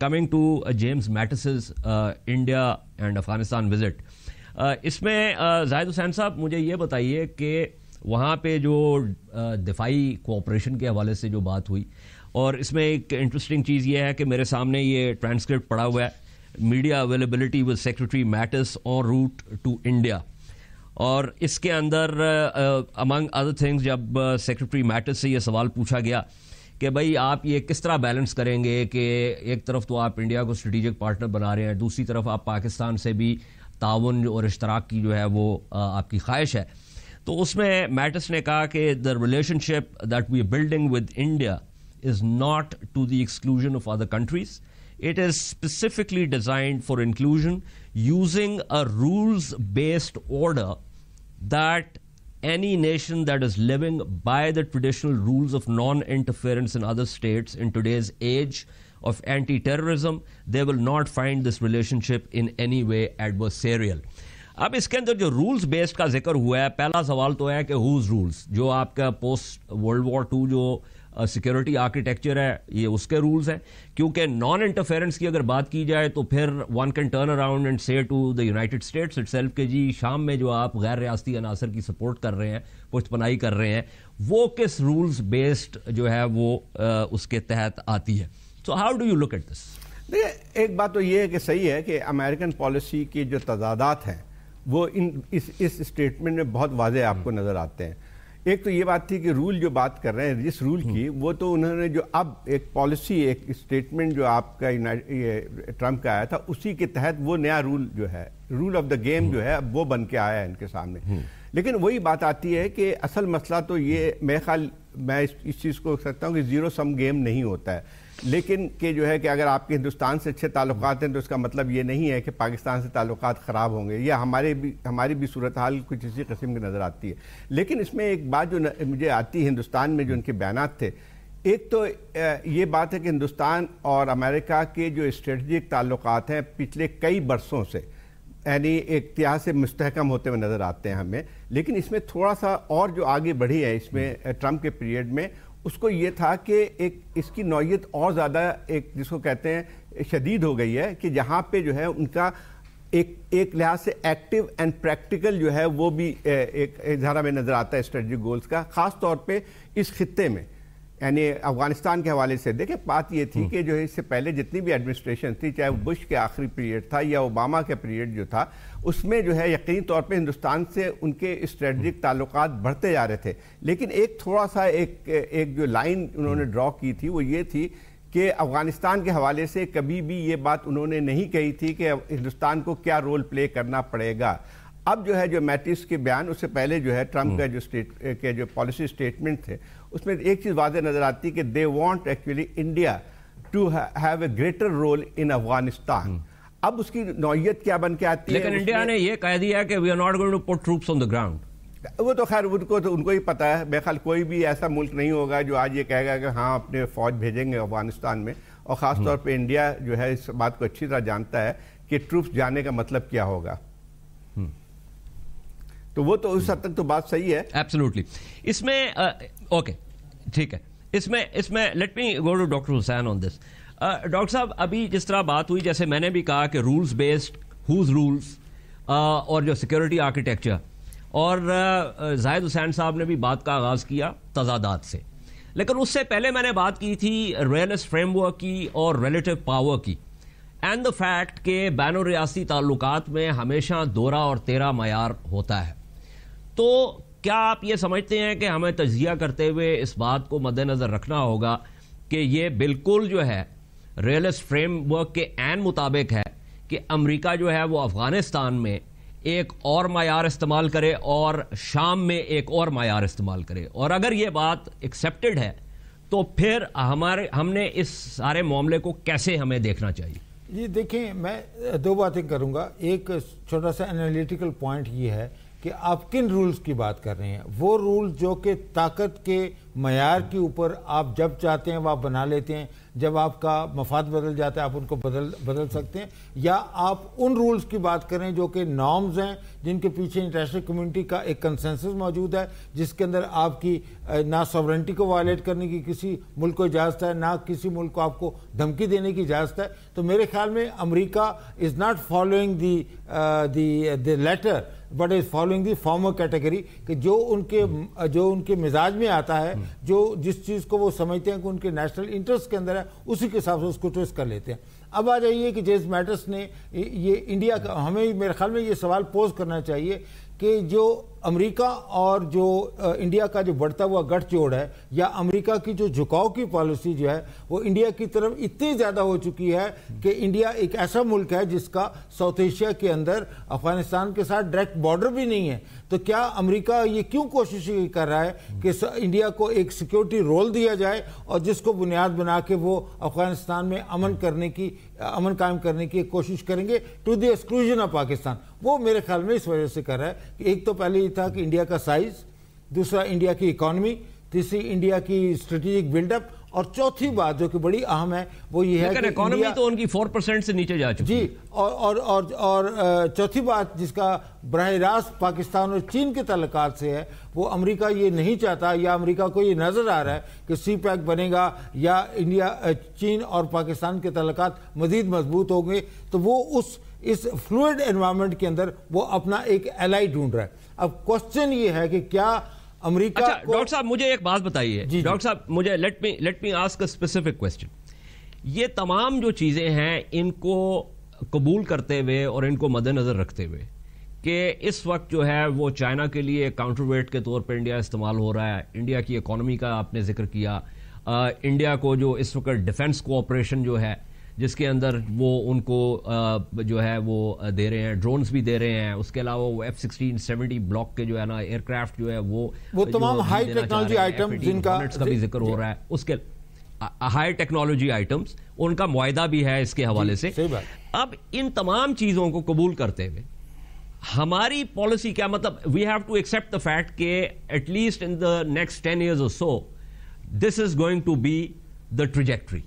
coming to James Mattis's India and Afghanistan visit, اس میں زاہد حسین صاحب مجھے یہ بتائیے کہ وہاں پہ جو دفاعی کوآپریشن کے حوالے سے جو بات ہوئی، اور اس میں ایک انٹرسٹنگ چیز یہ ہے کہ میرے سامنے یہ ٹرانسکرپٹ پڑا ہوا ہے، media availability with secretary Mattis on route to India, اور اس کے اندر امنگ ادر تھنگز جب سیکرٹری میٹس سے یہ سوال پوچھا گیا کہ بھائی آپ یہ کس طرح بیلنس کریں گے کہ ایک طرف تو آپ انڈیا کو اسٹریٹجک پارٹنر بنا رہے ہیں، دوسری طرف آپ پاکستان سے بھی تعاون اور اشتراک کی جو ہے وہ آپ کی خواہش ہے، تو اس میں میٹس نے کہا کہ the relationship that we are building with India is not to the exclusion of other countries. It is specifically designed for inclusion using a rules-based order that any nation that is living by the traditional rules of non-interference in other states in today's age of anti-terrorism, they will not find this relationship in any way adversarial. اب اس کے اندر جو rules based کا ذکر ہوا ہے، پہلا سوال تو ہے کہ ہوز رولز، جو آپ کا پوسٹ ورلڈ وار 2 جو سیکورٹی آرکیٹیکچر ہے یہ اس کے رولز ہیں، کیونکہ نان انٹرفیئرنس کی اگر بات کی جائے تو پھر one can turn around and say to the United States itself کہ جی شام میں جو آپ غیر ریاستی عناصر کی سپورٹ کر رہے ہیں، پشت پناہی کر رہے ہیں، وہ کس رولز بیسڈ جو ہے وہ اس کے تحت آتی ہے. So how do you look at this? دیکھیں، ایک بات تو یہ ہے کہ صحیح ہے کہ امریکن پالیسی کی جو تضادات ہیں وہ اس اسٹیٹمنٹ میں بہت واضح آپ کو نظر آتے ہیں. ایک تو یہ بات تھی کہ رول جو بات کر رہے ہیں جس رول کی، وہ تو انہوں نے جو اب ایک پالیسی ایک اسٹیٹمنٹ جو آپ کا ٹرمپ کا آیا تھا اسی کے تحت وہ نیا رول جو ہے، رول آف دا گیم جو ہے اب وہ بن کے آیا ہے ان کے سامنے. لیکن وہی بات آتی ہے کہ اصل مسئلہ تو یہ میرے خیال میں اس چیز کو سکتا ہوں کہ زیرو سم گیم نہیں ہوتا ہے، لیکن کہ جو ہے کہ اگر آپ کے ہندوستان سے اچھے تعلقات ہیں تو اس کا مطلب یہ نہیں ہے کہ پاکستان سے تعلقات خراب ہوں گے، یا ہماری بھی صورتحال کچھ اسی قسم کی نظر آتی ہے. لیکن اس میں ایک بات جو مجھے آتی ہے ہندوستان میں جو ان کے بیانات تھے، ایک تو یہ بات ہے کہ ہندوستان اور امریکہ کے جو اسٹریٹجک تعلقات ہیں پچھلے کئی برسوں سے یعنی ایک طرح سے مستحکم ہوتے ہوئے نظر آتے ہیں ہمیں. لیکن اس میں تھوڑا سا اور جو آگے بڑھی ہے اس میں ٹرمپ کے پیریڈ میں، اس کو یہ تھا کہ ایک اس کی نوعیت اور زیادہ ایک جس کو کہتے ہیں شدید ہو گئی ہے، کہ جہاں پہ جو ہے ان کا ایک لحاظ سے ایکٹیو اینڈ پریکٹیکل جو ہے وہ بھی ایک اظہار میں نظر آتا ہے اسٹریٹجک گولز کا، خاص طور پہ اس خطے میں. یعنی افغانستان کے حوالے سے دیکھیں، بات یہ تھی کہ جو ہے اس سے پہلے جتنی بھی ایڈمنسٹریشن تھی، چاہے وہ بش کے آخری پیریڈ تھا یا اوباما کا پیریڈ جو تھا، اس میں جو ہے یقینی طور پہ ہندوستان سے ان کے اسٹریٹجک تعلقات بڑھتے جا رہے تھے. لیکن ایک تھوڑا سا ایک جو لائن انہوں نے ڈرا کی تھی وہ یہ تھی کہ افغانستان کے حوالے سے کبھی بھی یہ بات انہوں نے نہیں کہی تھی کہ ہندوستان کو کیا رول پلے کرنا پڑے گا. اب جو ہے جو میٹس کے بیان، اس سے پہلے جو ہے ٹرمپ کا جو پالیسی اسٹیٹمنٹ تھے، اس میں ایک چیز واضح نظر آتی ہے کہ they want actually India to have a greater role in Afghanistan. اب اس کی نوعیت کیا بن کے آتی ہے؟ لیکن انڈیا نے یہ کہہ دیا کہ we are not going to put troops on the ground. وہ تو خیر ان کو ہی پتا ہے. میرے خیال کوئی بھی ایسا ملک نہیں ہوگا جو آج یہ کہے گا کہ ہاں اپنے فوج بھیجیں گے افغانستان میں، اور خاص طور پہ انڈیا جو ہے اس بات کو اچھی طرح جانتا ہے کہ ٹروپس جانے کا مطلب کیا ہوگا. تو وہ تو اس حد تک تو بات صحیح ہے. ایبسلیوٹلی. اس میں اوکے ٹھیک ہے، اس میں let me go to doctor Hussain on this. Doctor صاحب، ابھی جس طرح بات ہوئی، جیسے میں نے بھی کہا کہ رولز بیسڈ، ہوز رولز، اور جو سیکورٹی آرکیٹیکچر، اور زاہد حسین صاحب نے بھی بات کا آغاز کیا تضادات سے. لیکن اس سے پہلے میں نے بات کی تھی ریئلسٹ فریم ورک کی اور ریلیٹو پاور کی، اینڈ دا فیکٹ کہ بین الریاستی تعلقات میں ہمیشہ دورہ اور تیرہ معیار ہوتا ہے. تو کیا آپ یہ سمجھتے ہیں کہ ہمیں تجزیہ کرتے ہوئے اس بات کو مد نظر رکھنا ہوگا کہ یہ بالکل جو ہے ریئلسٹ فریم ورک کے عین مطابق ہے کہ امریکہ جو ہے وہ افغانستان میں ایک اور معیار استعمال کرے اور شام میں ایک اور معیار استعمال کرے؟ اور اگر یہ بات ایکسیپٹڈ ہے تو پھر ہم نے اس سارے معاملے کو کیسے ہمیں دیکھنا چاہیے؟ جی دیکھیں، میں دو باتیں کروں گا. ایک چھوٹا سا انالیٹیکل پوائنٹ یہ ہے کہ آپ کن رولز کی بات کر رہے ہیں. وہ رول جو کہ طاقت کے معیار کے اوپر آپ جب چاہتے ہیں وہ آپ بنا لیتے ہیں, جب آپ کا مفاد بدل جاتا ہے آپ ان کو بدل سکتے ہیں, یا آپ ان رولز کی بات کریں جو کہ نارمز ہیں جن کے پیچھے انٹرنیشنل کمیونٹی کا ایک کنسنسس موجود ہے, جس کے اندر آپ کی نہ سوورنٹی کو وائلیٹ کرنے کی کسی ملک کو اجازت ہے, نہ کسی ملک کو آپ کو دھمکی دینے کی اجازت ہے. تو میرے خیال میں امریکہ is not following the latter but is following the former category, کہ جو ان کے مزاج میں آتا ہے, جو جس چیز کو وہ سمجھتے ہیں کہ ان کے نیشنل انٹرسٹ کے اندر ہے, اسی کے حساب سے اس کو ٹویسٹ کر لیتے ہیں. اب آ جائیے کہ جیمز میٹس نے یہ انڈیا کا, ہمیں میرے خیال میں یہ سوال پوز کرنا چاہیے کہ جو امریکہ اور جو انڈیا کا جو بڑھتا ہوا گٹھ جوڑ ہے, یا امریکہ کی جو جھکاؤ کی پالیسی جو ہے وہ انڈیا کی طرف اتنی زیادہ ہو چکی ہے کہ انڈیا ایک ایسا ملک ہے جس کا ساؤتھ ایشیا کے اندر افغانستان کے ساتھ ڈائریکٹ بارڈر بھی نہیں ہے. تو کیا امریکہ یہ کیوں کوشش کر رہا ہے کہ انڈیا کو ایک سیکیورٹی رول دیا جائے, اور جس کو بنیاد بنا کے وہ افغانستان میں امن قائم کرنے کی کوشش کریں گے to the exclusion of Pakistan. وہ میرے خیال میں اس وجہ سے کر رہا ہے کہ ایک تو پہلے یہ تھا کہ انڈیا کا سائز, دوسرا انڈیا کی اکانومی, تیسری انڈیا کی اسٹریٹجک بلڈ اپ, اور چوتھی بات جو کہ بڑی اہم ہے وہ یہ ہے کہ اکانومی تو ان کی 4% سے نیچے جا چکی ہے. جی, اور چوتھی بات جس کا براہ راست پاکستان اور چین کے تعلقات سے ہے, وہ امریکہ یہ نہیں چاہتا, یا امریکہ کو یہ نظر آ رہا ہے کہ سی پیک بنے گا یا چین اور پاکستان کے تعلقات مزید مضبوط ہوں گے, تو وہ اس فلوئڈ انوائرمنٹ کے اندر وہ اپنا ایک ایلائی ڈھونڈ رہا ہے. اب کوسچن یہ ہے کہ کیا امریکہ ڈاکٹر صاحب مجھے ایک بات بتائیے, ڈاکٹر صاحب مجھے let me ask a specific question. یہ تمام جو چیزیں ہیں ان کو قبول کرتے ہوئے اور ان کو مد نظر رکھتے ہوئے کہ اس وقت جو ہے وہ چائنا کے لیے کاؤنٹر ویٹ کے طور پر انڈیا استعمال ہو رہا ہے, انڈیا کی اکانومی کا آپ نے ذکر کیا, انڈیا کو جو اس وقت ڈیفنس کوآپریشن جو ہے جس کے اندر وہ ان کو جو ہے وہ دے رہے ہیں, ڈرونز بھی دے رہے ہیں, اس کے علاوہ وہ F-16-70 بلاک کے جو ہے نا ایئر کرافٹ جو ہے وہ تمام ہائی ٹیکنالوجی آئٹم جن کا بھی ذکر ہو رہا ہے, اس کے ہائی ٹیکنالوجی آئٹمس ان کا معاہدہ بھی ہے اس کے حوالے سے. اب ان تمام چیزوں کو قبول کرتے ہوئے ہماری پالیسی کیا, مطلب we have to accept the fact کہ at least in the next 10 years or so this is going to be the trajectory.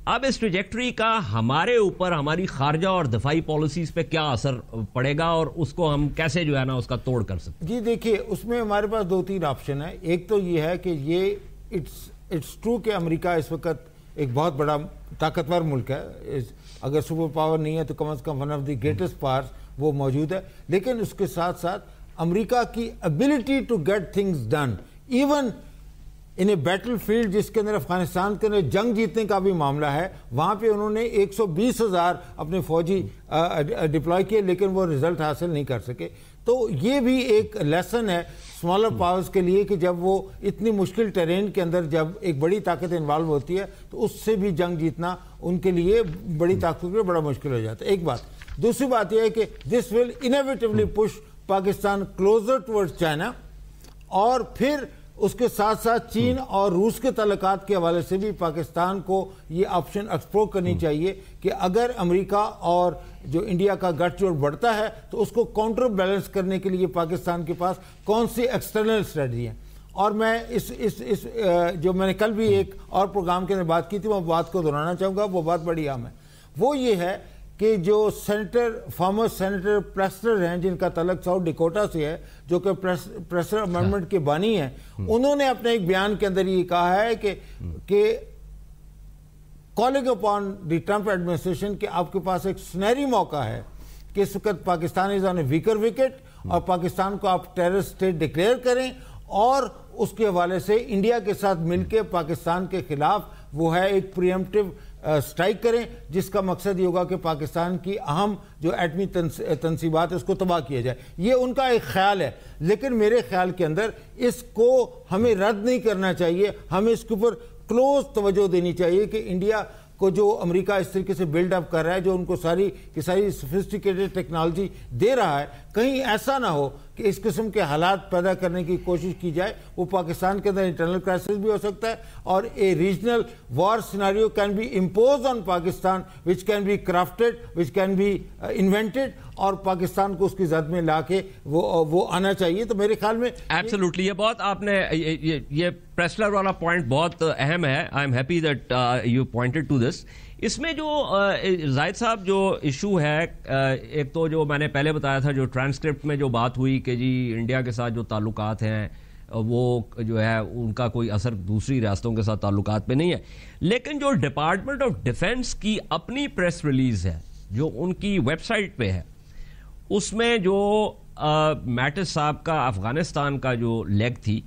اب اس ٹریجیکٹری کا ہمارے اوپر, ہماری خارجہ اور دفاعی پالیسیز پہ کیا اثر پڑے گا, اور اس کو ہم کیسے جو ہے نا اس کا توڑ کر سکتے؟ جی دیکھیے, اس میں ہمارے پاس 2-3 آپشن ہیں. ایک تو یہ ہے کہ یہ اٹس ٹرو کہ امریکہ اس وقت ایک بہت بڑا طاقتور ملک ہے, اگر سپر پاور نہیں ہے تو کم از کم one of the greatest powers وہ موجود ہے, لیکن اس کے ساتھ ساتھ امریکہ کی ability to get things done even in a battle field جس کے اندر افغانستان کے اندر جنگ جیتنے کا بھی معاملہ ہے, وہاں پہ انہوں نے 120,000 اپنے فوجی ڈپلوائے کیے لیکن وہ رزلٹ حاصل نہیں کر سکے. تو یہ بھی ایک لیسن ہے اسمالر پاورز کے لیے کہ جب وہ اتنی مشکل ٹیرین کے اندر جب ایک بڑی طاقت انوالو ہوتی ہے تو اس سے بھی جنگ جیتنا ان کے لیے بڑی طاقت کے لیے بڑا مشکل ہو جاتا ہے. ایک بات. دوسری بات یہ ہے کہ this will inevitably push Pakistan closer towards China, اور پھر اس کے ساتھ ساتھ چین اور روس کے تعلقات کے حوالے سے بھی پاکستان کو یہ آپشن ایکسپلور کرنی چاہیے کہ اگر امریکہ اور جو انڈیا کا گٹھ جوڑ بڑھتا ہے تو اس کو کاؤنٹر بیلنس کرنے کے لیے پاکستان کے پاس کون سی ایکسٹرنل اسٹریٹجی ہیں. اور میں اس جو میں نے کل بھی ایک اور پروگرام کے اندر بات کی تھی وہ بات کو دہرانا چاہوں گا, وہ بات بڑی اہم ہے. وہ یہ ہے کہ جو فارمر سینیٹر پریسٹر ہیں جن کا تعلق ساؤتھ ڈیکوٹا سے ہے, جو کہ پریسٹر امینڈمنٹ کے بانی ہیں, انہوں نے اپنے ایک بیان کے اندر یہ کہا ہے کہ calling upon the Trump administration کہ آپ کے پاس ایک سنہری موقع ہے کہ اس وقت پاکستان از آن اے ویکر وکٹ, اور پاکستان کو آپ ٹیررسٹ اسٹیٹ ڈکلیئر کریں, اور اس کے حوالے سے انڈیا کے ساتھ مل کے پاکستان کے خلاف وہ ہے ایک پریمپٹیو سٹرائک کریں, جس کا مقصد یہ ہوگا کہ پاکستان کی اہم جو ایٹمی تنصیبات ہے اس کو تباہ کیا جائے. یہ ان کا ایک خیال ہے, لیکن میرے خیال کے اندر اس کو ہمیں رد نہیں کرنا چاہیے, ہمیں اس کے اوپر کلوز توجہ دینی چاہیے کہ انڈیا کو جو امریکہ اس طریقے سے بلڈ اپ کر رہا ہے, جو ان کو ساری سوفسٹیکیٹڈ ٹیکنالوجی دے رہا ہے, کہیں ایسا نہ ہو کہ اس قسم کے حالات پیدا کرنے کی کوشش کی جائے. وہ پاکستان کے اندر انٹرنل کرائسس بھی ہو سکتا ہے, اور a regional war scenario can be impose on Pakistan which can be crafted, which can be invented, اور پاکستان کو اس کی زد میں لا کے وہ آنا چاہیے. تو میرے خیال میں ایبسولوٹلی, یہ بہت آپ نے یہ پریسلر والا پوائنٹ بہت اہم ہے. I'm happy that you pointed to this. اس میں جو زاہد صاحب جو ایشو ہے, ایک تو جو میں نے پہلے بتایا تھا, جو ٹرانسکرپٹ میں جو بات ہوئی کہ جی انڈیا کے ساتھ جو تعلقات ہیں وہ جو ہے ان کا کوئی اثر دوسری ریاستوں کے ساتھ تعلقات پہ نہیں ہے. لیکن جو ڈپارٹمنٹ آف ڈیفنس کی اپنی پریس ریلیز ہے جو ان کی ویب سائٹ پہ ہے, اس میں جو میٹس صاحب کا افغانستان کا جو لیگ تھی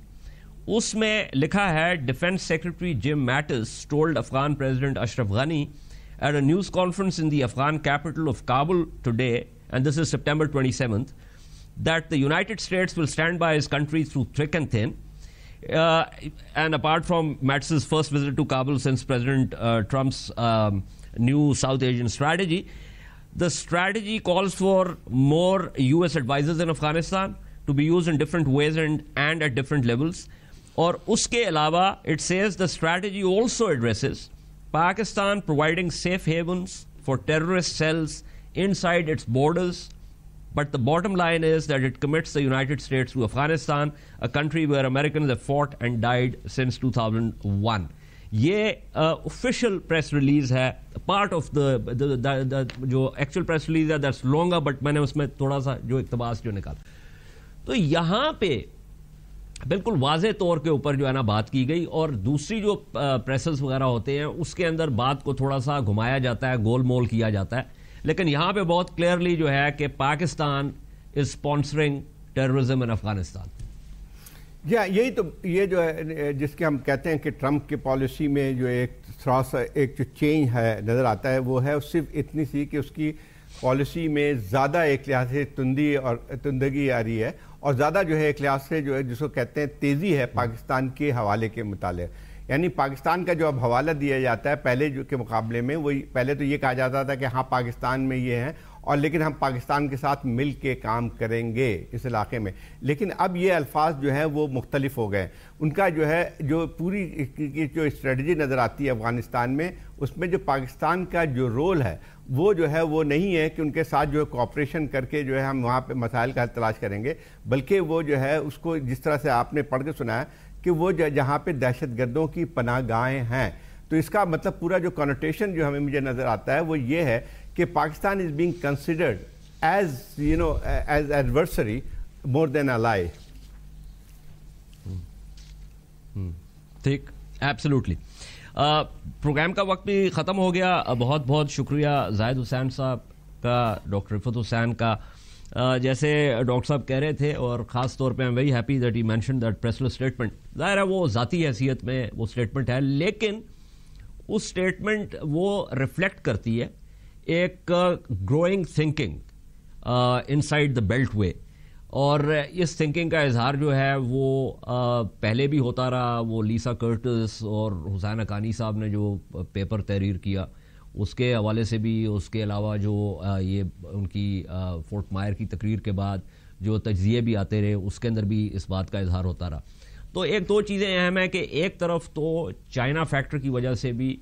اس میں لکھا ہے, defence secretary Jim Mattis told Afghan president Ashraf Ghani at a news conference in the Afghan capital of Kabul today, and this is September 27th, that the United States will stand by his country through thick and thin. And apart from Mattis's first visit to Kabul since President Trump's new South Asian strategy, the strategy calls for more U.S. advisors in Afghanistan to be used in different ways and at different levels. Aur uske alawa, it says the strategy also addresses Pakistan providing safe havens for terrorist cells inside its borders, but the bottom line is that it commits the United States to Afghanistan, a country where Americans have fought and died since 2001. یہ official press release ہے, part of the جو actual press release ہے that's longer, but میں نے اس میں تھوڑا سا جو اقتباس جو نکالا. تو یہاں پہ بالکل واضح طور کے اوپر جو ہے نا بات کی گئی, اور دوسری جو پریسز وغیرہ ہوتے ہیں اس کے اندر بات کو تھوڑا سا گھمایا جاتا ہے, گول مول کیا جاتا ہے. لیکن یہاں پہ بہت کلیئرلی جو ہے کہ پاکستان از اسپانسرنگ ٹیررزم ان افغانستان. یہی تو یہ جو ہے جس کے ہم کہتے ہیں کہ ٹرمپ کی پالیسی میں جو ایک تھوڑا سا ایک جو چینج ہے نظر آتا ہے, وہ ہے صرف اتنی سی کہ اس کی پالیسی میں زیادہ ایک لحاظ سے تندگی آ رہی ہے, اور زیادہ جو ہے ایک لحاظ سے جو ہے جس کو کہتے ہیں تیزی ہے پاکستان کے حوالے کے متعلق. یعنی پاکستان کا جو اب حوالہ دیا جاتا ہے پہلے جو کے مقابلے میں, وہ پہلے تو یہ کہا جاتا تھا کہ ہاں پاکستان میں یہ ہیں, اور لیکن ہم پاکستان کے ساتھ مل کے کام کریں گے اس علاقے میں. لیکن اب یہ الفاظ جو ہیں وہ مختلف ہو گئے. ان کا جو ہے جو پوری جو اسٹریٹجی نظر آتی ہے افغانستان میں, اس میں جو پاکستان کا جو رول ہے وہ جو ہے وہ نہیں ہے کہ ان کے ساتھ جو ہے کوآپریشن کر کے جو ہے ہم وہاں پہ مسائل کا حل تلاش کریں گے, بلکہ وہ جو ہے اس کو جس طرح سے آپ نے پڑھ کے سنایا کہ وہ جہاں پہ دہشت گردوں کی پناہ گاہیں ہیں, تو اس کا مطلب پورا جو کنوٹیشن جو ہمیں مجھے نظر آتا ہے وہ یہ ہے کہ Pakistan is being considered as as adversary more than ally. ٹھیک, ایبسلیوٹلی. پروگرام کا وقت بھی ختم ہو گیا. بہت بہت شکریہ زاہد حسین صاحب کا, ڈاکٹر رفعت حسین کا. جیسے ڈاکٹر صاحب کہہ رہے تھے, اور خاص طور پہ I'm very happy that he mentioned that pressless statement. ظاہر ہے وہ ذاتی حیثیت میں وہ اسٹیٹمنٹ ہے, لیکن اس اسٹیٹمنٹ وہ ریفلیکٹ کرتی ہے ایک گروئنگ تھنکنگ انسائڈ دا بیلٹ وے, اور اس تھنکنگ کا اظہار جو ہے وہ پہلے بھی ہوتا رہا. وہ لیسا کرٹس اور حسین حقانی صاحب نے جو پیپر تحریر کیا اس کے حوالے سے بھی, اس کے علاوہ جو یہ ان کی فورٹ مائر کی تقریر کے بعد جو تجزیے بھی آتے رہے اس کے اندر بھی اس بات کا اظہار ہوتا رہا. تو ایک دو چیزیں اہم ہیں کہ ایک طرف تو چائنا فیکٹر کی وجہ سے بھی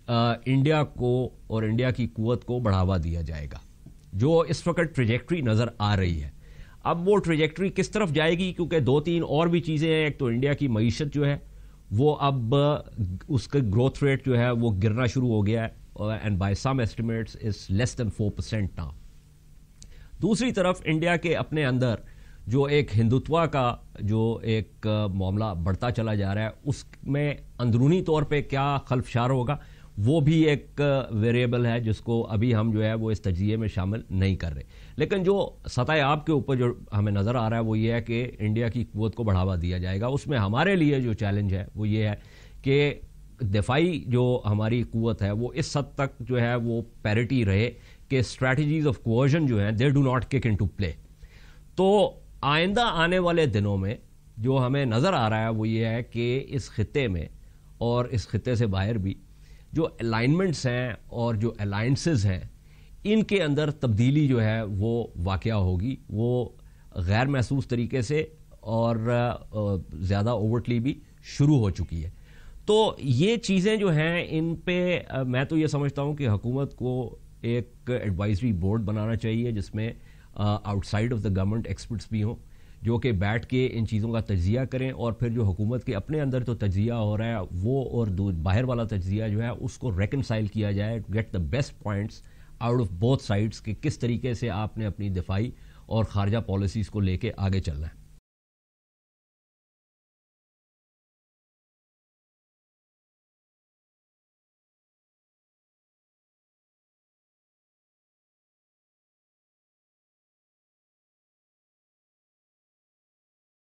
انڈیا کو اور انڈیا کی قوت کو بڑھاوا دیا جائے گا, جو اس وقت ٹریجیکٹری نظر آ رہی ہے. اب وہ ٹریجیکٹری کس طرف جائے گی, کیونکہ دو تین اور بھی چیزیں ہیں. ایک تو انڈیا کی معیشت جو ہے وہ اب اس کا گروتھ ریٹ جو ہے وہ گرنا شروع ہو گیا ہے, and by some estimates is less than 4% now. دوسری طرف انڈیا کے اپنے اندر جو ایک ہندوتوا کا جو ایک معاملہ بڑھتا چلا جا رہا ہے, اس میں اندرونی طور پہ کیا خلفشار ہوگا وہ بھی ایک ویریبل ہے جس کو ابھی ہم جو ہے وہ اس تجزیے میں شامل نہیں کر رہے. لیکن جو سطح آب کے اوپر جو ہمیں نظر آ رہا ہے وہ یہ ہے کہ انڈیا کی قوت کو بڑھاوا دیا جائے گا. اس میں ہمارے لیے جو چیلنج ہے وہ یہ ہے کہ دفاعی جو ہماری قوت ہے وہ اس حد تک جو ہے وہ پیرٹی رہے کہ اسٹریٹجیز آف کوورژن جو ہیں they do not kick into play. تو آئندہ آنے والے دنوں میں جو ہمیں نظر آ رہا ہے وہ یہ ہے کہ اس خطے میں اور اس خطے سے باہر بھی جو الائنمنٹس ہیں اور جو الائنسز ہیں ان کے اندر تبدیلی جو ہے وہ واقعہ ہوگی. وہ غیر محسوس طریقے سے اور زیادہ اوورٹلی بھی شروع ہو چکی ہے. تو یہ چیزیں جو ہیں ان پہ میں تو یہ سمجھتا ہوں کہ حکومت کو ایک ایڈوائزری بورڈ بنانا چاہیے جس میں out side of the government experts بھی ہوں جو کہ بیٹھ کے ان چیزوں کا تجزیہ کریں, اور پھر جو حکومت کے اپنے اندر تو تجزیہ ہو رہا ہے وہ اور باہر والا تجزیہ جو ہے اس کو ریکنسائل کیا جائے, get the best points out of both sides کہ کس طریقے سے آپ نے اپنی دفاعی اور خارجہ پالیسیز کو لے کے آگے چلنا ہے.